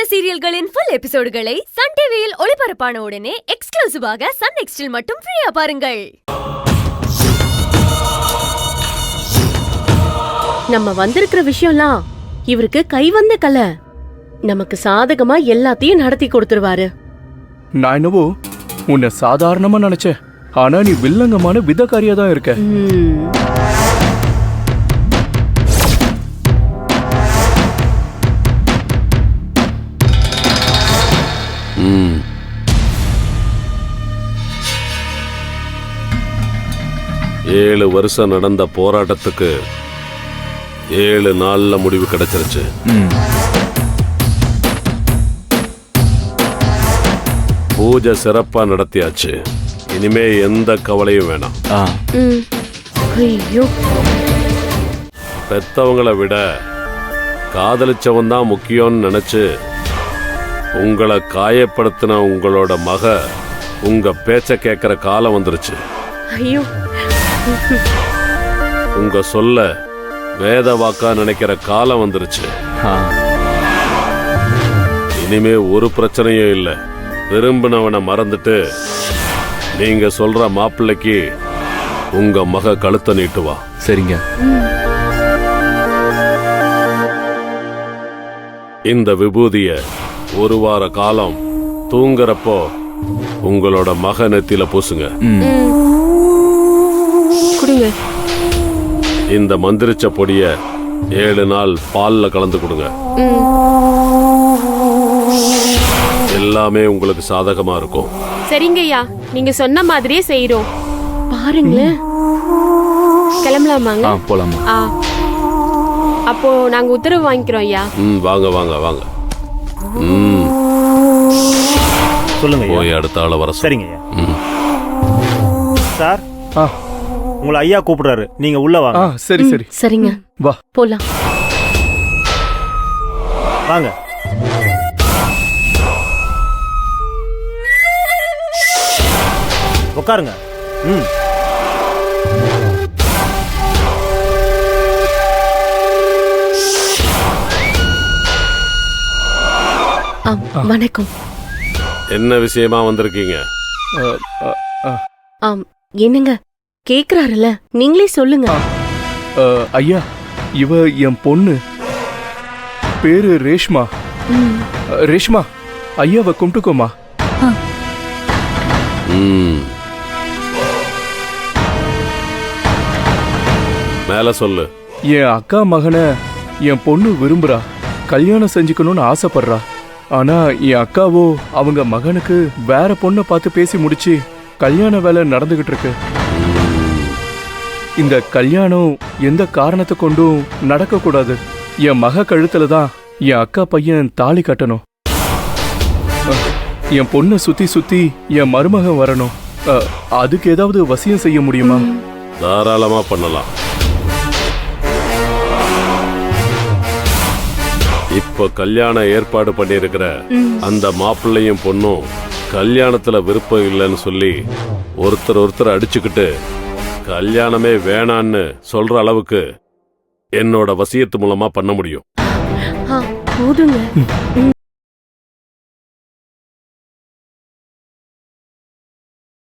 சீரியல்களின் full எபிசோடுகளை Sun டிவியில் ஒளிபரப்பான உடனே எக்ஸ்க்ளூசிவாக சன் நெக்ஸ்டில் மட்டும் ஃப்ரீயா பாருங்கள். நம்ம வந்திருக்கிற விஷயம்லாம் இவருக்கு கைவந்த கலை. நமக்கு சாதகமா எல்லாத்தையும் நடத்தி கொடுத்துருவாரு. நான் என்னவோ உன்னை சாதாரணமா நினைச்சேன். ஆனா நீ வில்லங்கமான விதக்காரியா தான் இருக்க. ஏழு வருஷம் நடந்த போராட்டத்துக்கு 7 நாள்ல முடிவு கிடைச்சிருச்சு. பூஜை சிறப்பா நடத்தியாச்சு. இனிமே எந்த கவலையும் வேணாம். பெத்தவங்களை விட காதலிச்சவன் தான் முக்கியம்னு நினைச்சு உங்களை காயப்படுத்தின உங்களோட மக உங்க பேச்ச கேட்கிற காலம் வந்துருச்சு. உங்க சொல்ல வேத வாக்கா நினைக்கிற காலம் வந்துருச்சு. இனிமே ஒரு பிரச்சனையும் இல்ல. விரும்பினவனை மறந்துட்டு நீங்க சொல்ற மாப்பிள்ளைக்கு உங்க மக கழுத்தை நீட்டுவா. சரிங்க. இந்த விபூதிய 1 வார காலம் தூங்குறப்போ உங்களோட மக நெத்தியில பூசுங்க. இந்த மந்திரிச்ச பொடிய 7 நாள் பால்ல கலந்து கொடுங்க. எல்லாமே உங்களுக்கு சாதகமா இருக்கும். சரிங்கய்யா, நீங்க சொன்ன மாதிரியே செய்யறோம். பாருங்களேன். கிளம்பலாமாங்க? போலாமா? அப்போ நாங்க உத்தரவு வாங்கிக்கிறோம் ஐயா. வாங்க வாங்க வாங்க. சொல்லுங்க. போய் அடுத்த ஆள வர. சரிங்க சார். உங்களை ஐயா கூப்பிடுறாரு, நீங்க உள்ள வாங்க. சரி சரி. சரிங்க, வா போலாம். வாங்க. உட்காருங்க. வணக்கம். என்ன விஷயமா வந்திருக்கீங்க? என்னங்க கேக்குறாருல, நீங்களே சொல்லுங்க. ஐயா, இவ என் பொண்ணு. பேரு ரேஷ்மா. ரேஷ்மா, ஐயாவை கும்பிட்டுக்கோமா. மேல சொல்லு. என் அக்கா மகனை என் பொண்ணு விரும்புறா, கல்யாணம் செஞ்சுக்கணும்னு ஆசைப்படுறா. ஆனா என் அக்காவோ அவங்க மகனுக்கு வேற பொண்ணை பார்த்து பேசி முடிச்சு கல்யாண வேலை நடந்துகிட்டு இருக்கு. இந்த கல்யாணம் எந்த காரணத்தை கொண்டும் நடக்க கூடாது. என் மக கழுத்துல தான் என் அக்கா பையன் தாலி கட்டணும். என் பொண்ணை சுத்தி சுத்தி என் மருமகன் வரணும். அதுக்கு ஏதாவது வசியம் செய்ய முடியுமா? தாராளமா பண்ணலாம். இப்ப கல்யாண ஏற்பாடு பண்ணிருக்கிற அந்த மாப்பிள்ளையும் பொண்ணும் கல்யாணத்துல விருப்பம் இல்லைன்னு சொல்லி ஒருத்தர் அடிச்சுக்கிட்டு கல்யாணமே வேணான்னு சொல்ற அளவுக்கு என்னோட வசியத்து மூலமா பண்ண முடியும். போதுங்க.